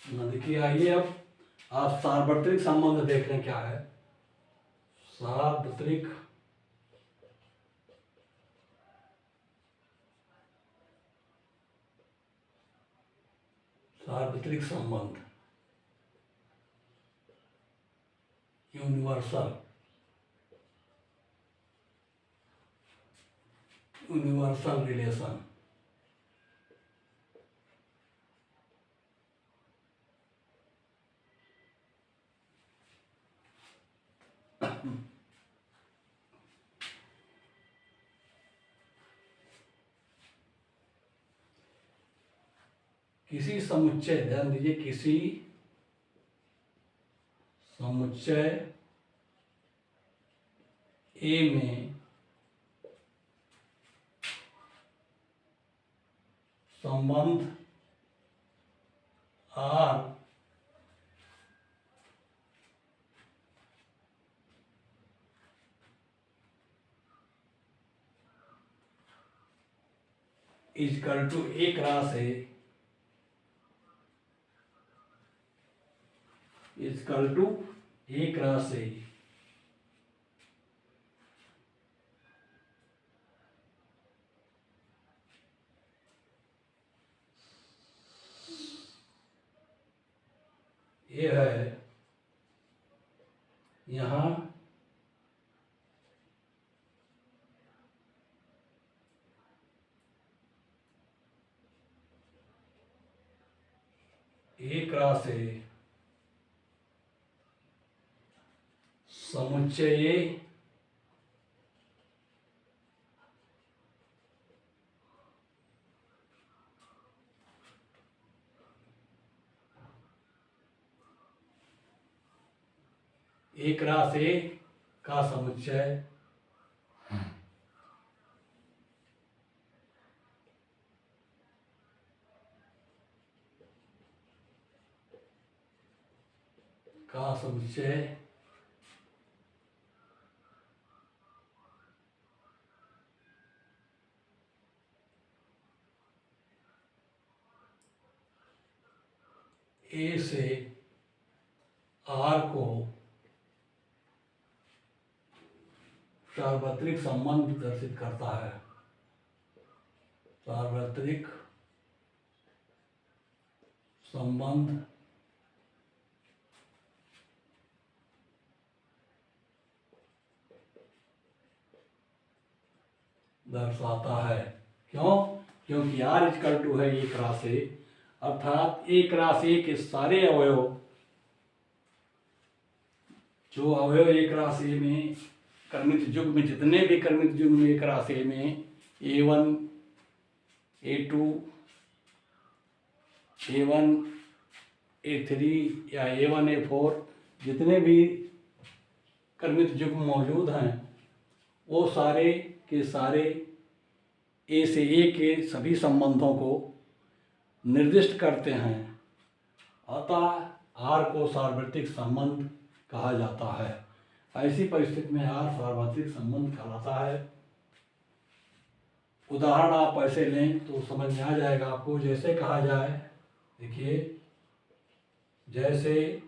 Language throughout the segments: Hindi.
देखिए, आइए अब आप सार्वत्रिक संबंध देख रहे हैं क्या है। सार्वत्रिक सार्वत्रिक संबंध, यूनिवर्सल यूनिवर्सल रिलेशन। किसी समुच्चय, ध्यान दीजिए, किसी समुच्चय ए में संबंध आर इजकल टू एक राशि इजकल टू एक राशि ये है, यहाँ एक राशि समुच्चय एक राशि का समुच्चय का समुच्चय ए से आर को सार्वत्रिक संबंध दर्शित करता है। सार्वत्रिक संबंध दर्शाता है। क्यों? क्योंकि आर इजकल टू है एक राशि, अर्थात एक राशि के सारे अवयव, जो अवयव एक राशि में क्रमित युग्म में, जितने भी क्रमित युग्म एक राशि में A1 A2 A1 A3 या A1 A4 जितने भी क्रमित युग्म मौजूद हैं, वो सारे के सारे ए से ए के सभी संबंधों को निर्दिष्ट करते हैं। अतः आर को सार्वत्रिक संबंध कहा जाता है। ऐसी परिस्थिति में आर सार्वत्रिक संबंध कहलाता है। उदाहरण आप ऐसे लें तो समझ में आ जाएगा आपको। जैसे कहा जाए, देखिए, जैसे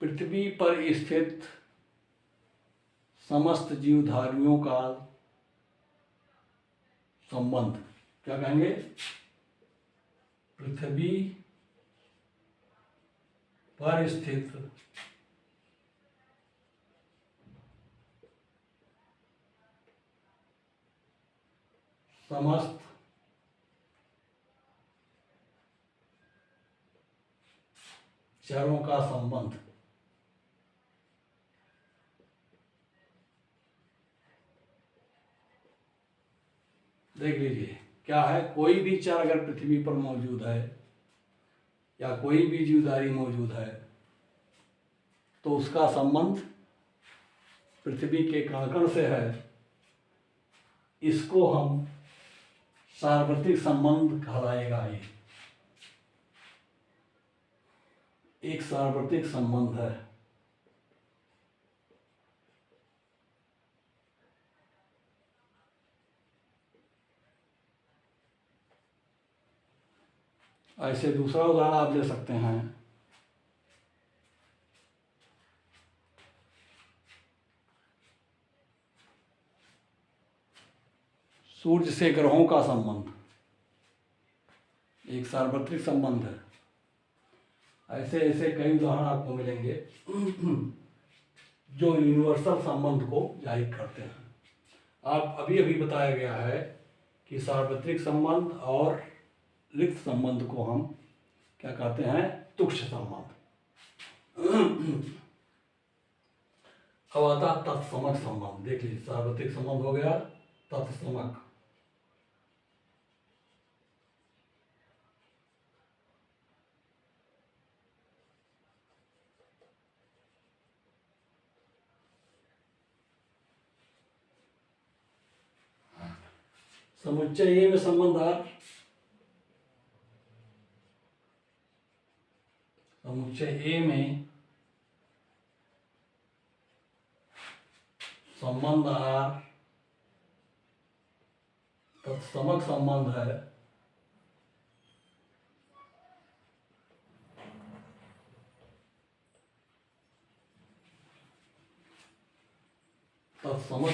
पृथ्वी पर स्थित समस्त जीवधारियों का संबंध, क्या कहेंगे? पृथ्वी पर स्थित समस्त चरों का संबंध। देख लीजिए क्या है। कोई भी चर अगर पृथ्वी पर मौजूद है या कोई भी जीवधारी मौजूद है तो उसका संबंध पृथ्वी के कण से है। इसको हम सार्वत्रिक संबंध कहलाएगा। ये एक सार्वत्रिक संबंध है। ऐसे दूसरा उदाहरण आप ले सकते हैं। सूर्य से ग्रहों का संबंध एक सार्वत्रिक संबंध है। ऐसे ऐसे कई उदाहरण आपको मिलेंगे जो यूनिवर्सल संबंध को जाहिर करते हैं। आप अभी अभी बताया गया है कि सार्वत्रिक संबंध और लिखित संबंध को हम क्या कहते हैं? तुच्छ संबंध। अब आता तत्समक संबंध। देख लीजिए, सार्वत्रिक संबंध हो गया, तत्समक। समुच्चय ए में संबंध आर, समुच्चय ए में संबंध आर तत्समक संबंध है। तत्समक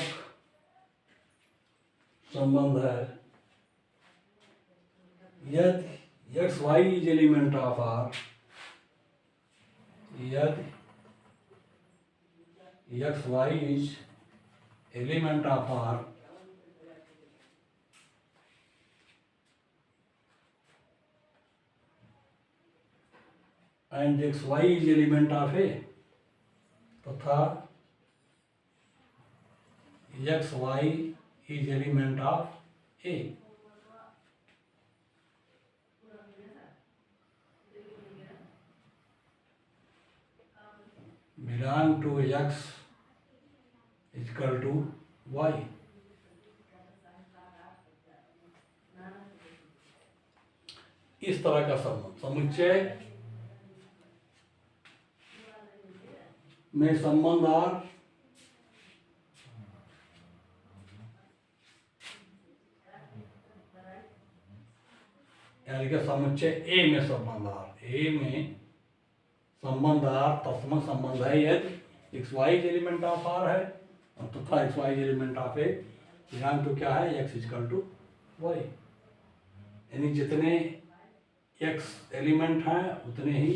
संबंध है यदि x y is element of R, यदि x y is element of R and x y is element of A, तथा x y is element of A. belong to x is equal to y। इस तरह का संबंध समुच्चय में संबंध आर यानी कि समुच्चय ए में संबंध आर, ए में संबंध आर तत्समक संबंध है यदि x y element of R है और तथा x y element of A. Belong to क्या है? X equal to y. यानी जितने एक्स एलिमेंट हैं उतने ही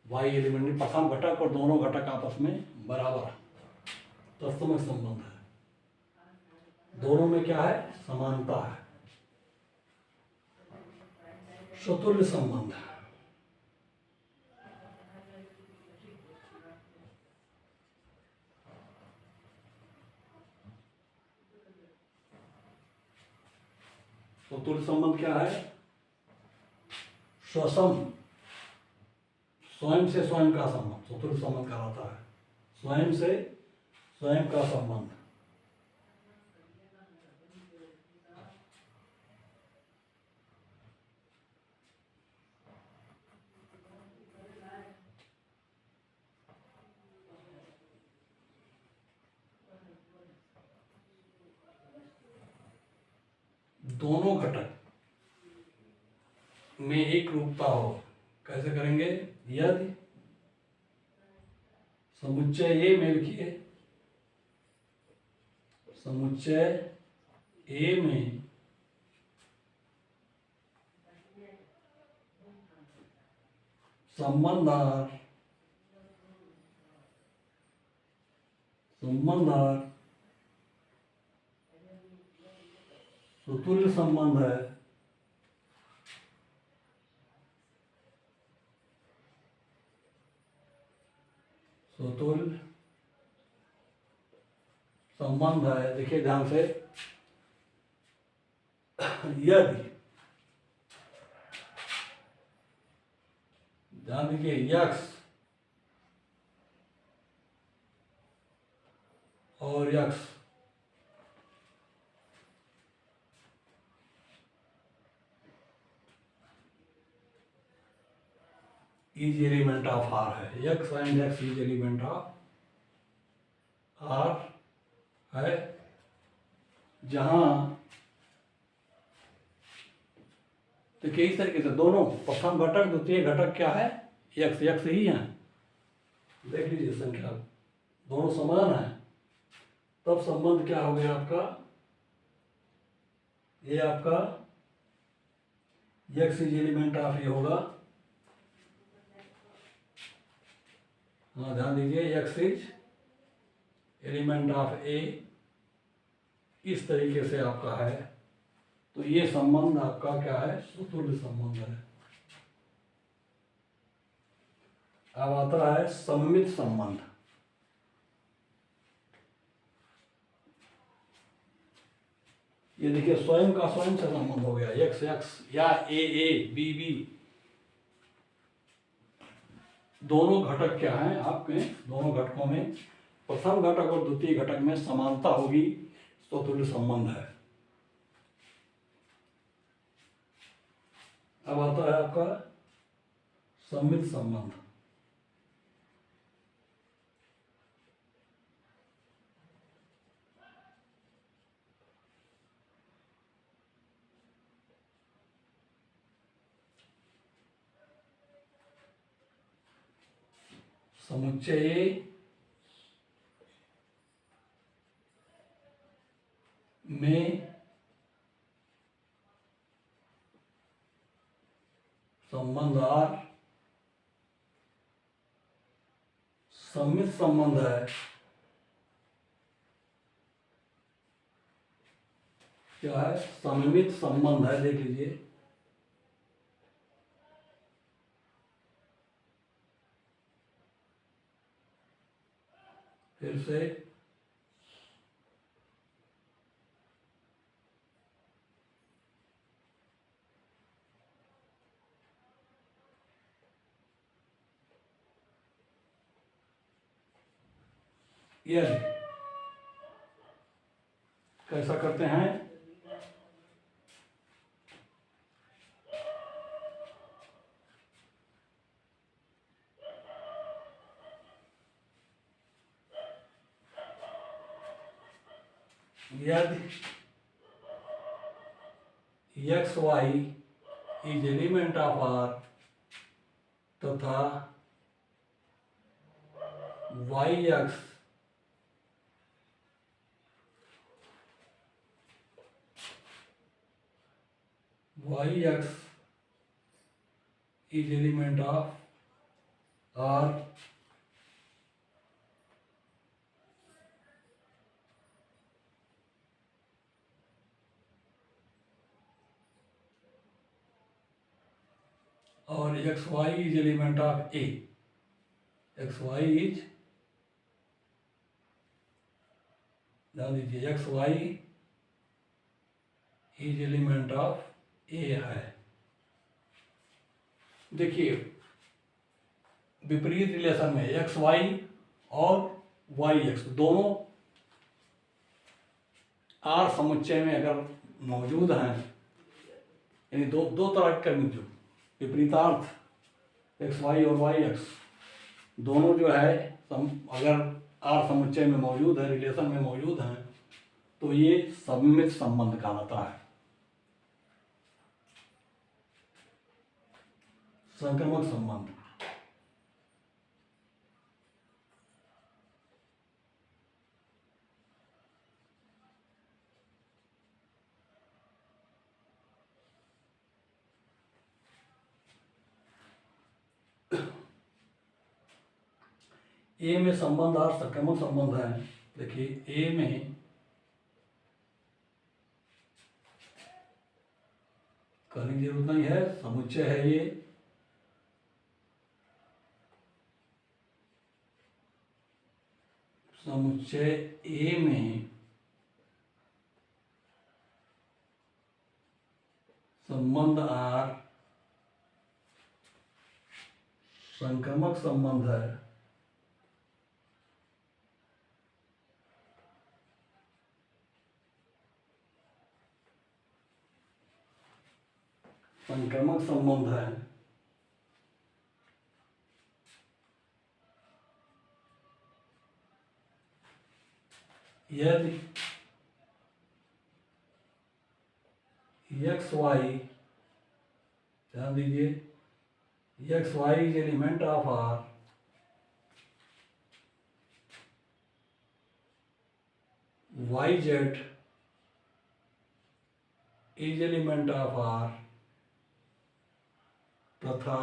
वाई एलिमेंट, प्रथम घटक और दोनों घटक आपस में बराबर तत्समक संबंध है। दोनों में क्या है? समानता है, स्वतुल्य संबंध है। स्वतुल्य संबंध क्या है? स्वसम, स्वयं से स्वयं का संबंध स्वतुल्य संबंध कहलाता है। स्वयं से स्वयं का संबंध। दोनों घटक में एक रूपता हो। कैसे करेंगे? यदि समुच्चय ए में लिखिए, समुच्चय ए में संबंध आर स्वतुल्य संबंध है, स्वतुल्य संबंध है। देखिए ध्यान से, यदि ध्यान दीजिए एक्स और x is element of R है। X and x is element of R है, जहां देखिए इस तरीके से दोनों प्रथम घटक द्वितीय घटक क्या है, यक्स यक्स ही है। देख लीजिए संख्या दोनों समान है, तब संबंध क्या हो गया आपका, ये आपका यक्स इज एलिमेंट ऑफ ये होगा। हाँ ध्यान दीजिए, यक्स इज एलिमेंट ऑफ ए, इस तरीके से आपका है। तो ये संबंध आपका क्या है, सुतुल्य संबंध है। अब आता है सममित संबंध। ये देखिए स्वयं का स्वयं से संबंध हो गया, एक्स एक्स या ए बी बी, दोनों घटक क्या हैं आपके, दोनों घटकों में प्रथम घटक और द्वितीय घटक में समानता होगी तो तुल्य संबंध है। अब आता है आपका सममित संबंध। समुच्चय में संबंध आर सममित संबंध है। क्या है, सममित संबंध है, देख लीजिए। फिर से ये कैसा करते हैं, यदि x y is element of R तथा y x is element of R और x y is element of A, x y is, ध्यान दीजिए, x y is element of A है। देखिए विपरीत रिलेशन में एक्स वाई और वाई एक्स दोनों आर समुच्चय में अगर मौजूद हैं, यानी दो तरह के कर्मित जो विपरीतार्थ एक्स वाई और वाई एक्स दोनों जो है अगर आर समुच्चय में मौजूद है, रिलेशन में मौजूद हैं, तो ये सममित संबंध कहलाता है। संक्रमक संबंध। ए में संबंध और संक्रमक संबंध है। देखिए ए में कहने की जरूरत नहीं है, समुच्चय है ये। समुच्चय ए में संबंध आर संक्रमक संबंध है। संक्रमक संबंध है यदि एक्स वाई ध्यान दीजिए, x y is element of R, y z is element of R, तथा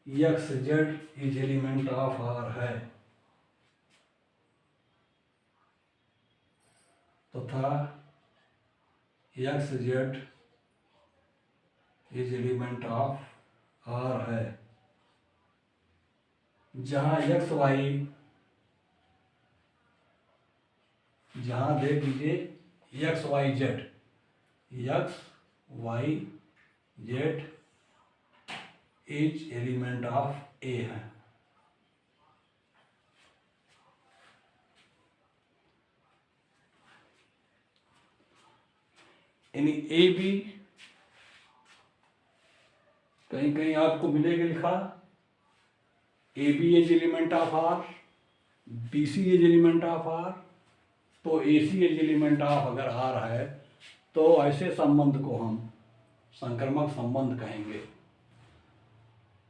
x z is element of R है, तथा x z is element of R है। जहाँ एक्स वाई, जहाँ देख लीजिए x y z, x y z is element of A है। यानी ए बी, कहीं कहीं आपको मिलेगा लिखा a b is element of R, b c is element of R, तो ए सी इज एलिमेंट ऑफ अगर आर है तो ऐसे संबंध को हम संक्रमक संबंध कहेंगे।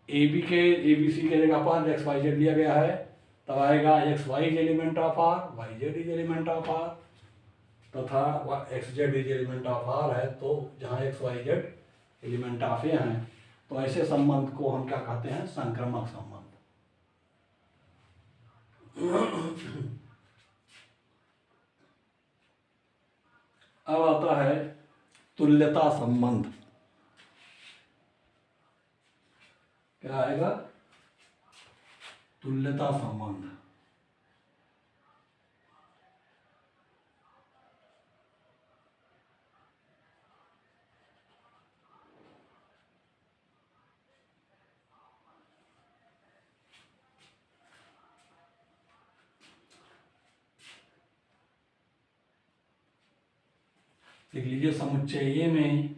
ए बी सी के जगह पर एक्स वाई जेड लिया गया है, तब आएगा x y is element of R, y z is element of R, तथा x z is element of R है, तो जहाँ x y z element of A हैं, तो ऐसे संबंध को हम क्या कहते हैं? संक्रमक संबंध। अब आता है तुल्यता संबंध। क्या आएगा? तुल्यता संबंध। लिख लीजिए, समुच्चय ए में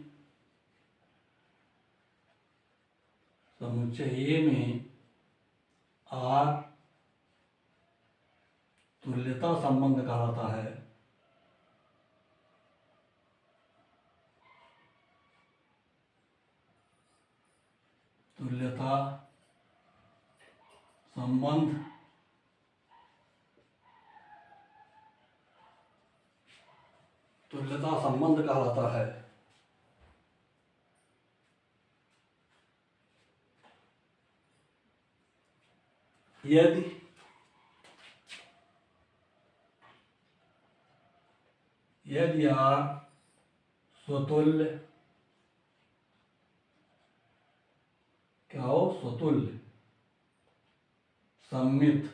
आर तुल्यता संबंध कहलाता है। तुल्यता संबंध कहलाता है। यदि आर स्वतुल्य, क्या हो? स्वतुल्य, सममित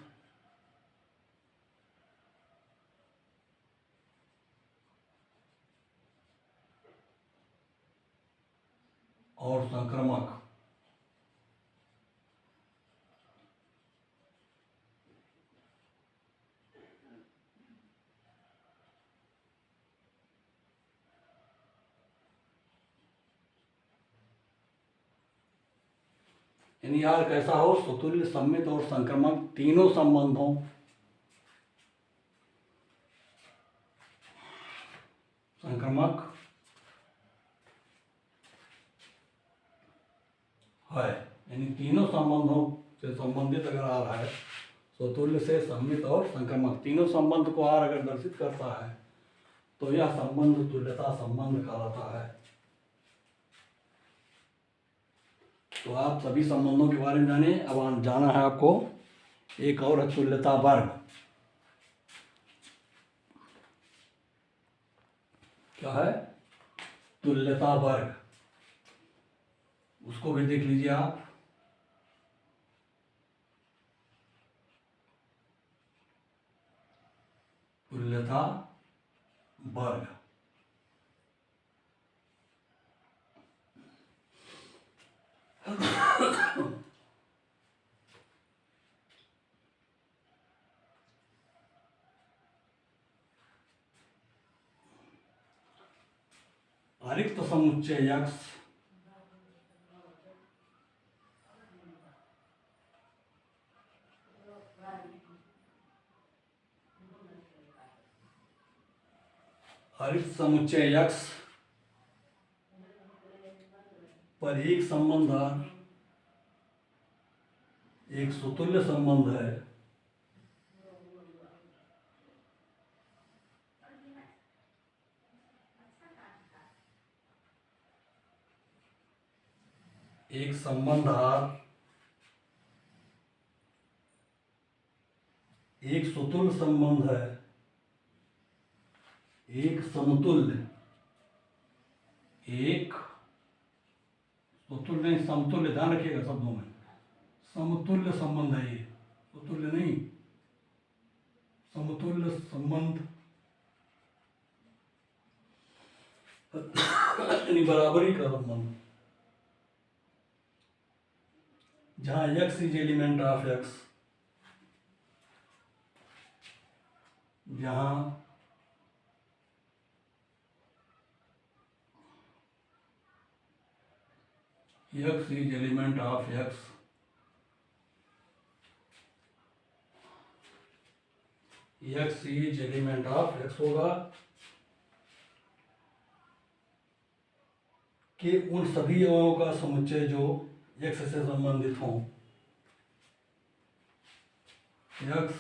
और संक्रमक, यानी यार कैसा हो? स्वतुल्य, सममित और संक्रमक तीनों संबंध हो। संक्रमक है, यानी तीनों संबंधों से संबंधित अगर आ रहा है, स्वतुल्य से, सममित और संक्रमक तीनों संबंध को आर अगर दर्शित करता है, तो यह संबंध तुल्यता संबंध कहलाता है। तो आप सभी संबंधों के बारे में जाने। अब जाना है आपको एक और है तुल्यता वर्ग। क्या है? तुल्यता वर्ग। उसको भी देख लीजिए आप। तुल्यता वर्ग अरिक्त समुच्चय x हरित समुच्चय यक्स पर एक संबंधार एक सुतुल्य संबंध है एक संबंधार एक सुतुल्य संबंध है एक समतुल्य एक सुतुल्य नहीं समतुल्य, ध्यान रखिएगा शब्दों में, समतुल्य संबंध है ये, सुतुल्य नहीं, समतुल्य संबंध यानी बराबरी का संबंध, जहां x is element of x, जहां x is element of x, x is element of x होगा कि उन सभी अवयवों का समुच्चय जो x से संबंधित हों, x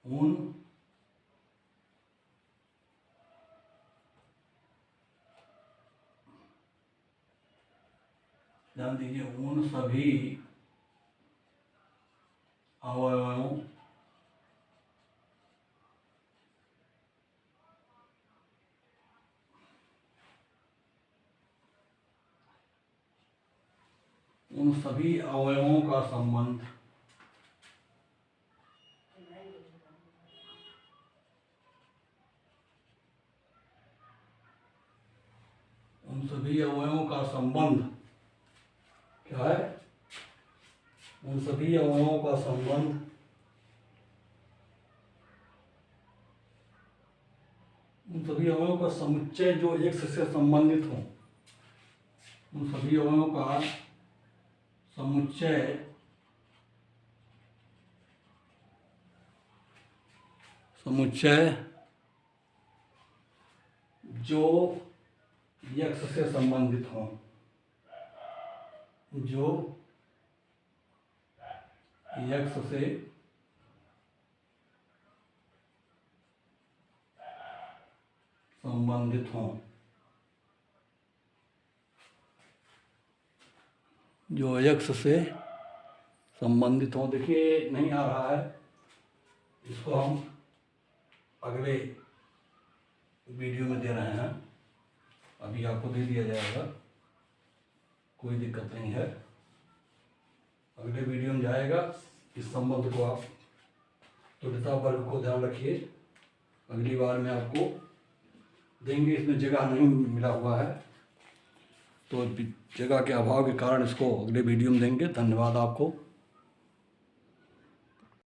उन ध्यान दीजिए उन सभी अवयवों का संबंध उन सभी अवयवों का संबंध क्या है? उन सभी अवयवों का संबंध उन सभी अवयवों का समुच्चय जो x से संबंधित हो, उन सभी अवयवों का समुच्चय जो x से संबंधित हो, जो x से संबंधित हों, जो x से संबंधित हों। देखिए नहीं आ रहा है, इसको हम अगले वीडियो में दे रहे हैं, अभी आपको दे दिया जाएगा, कोई दिक्कत नहीं है, अगले वीडियो में जाएगा। इस संबंध को आप तुल्यता वर्ग को ध्यान रखिए, अगली बार में आपको देंगे। इसमें जगह नहीं मिला हुआ है, तो जगह के अभाव के कारण इसको अगले वीडियो में देंगे। धन्यवाद आपको।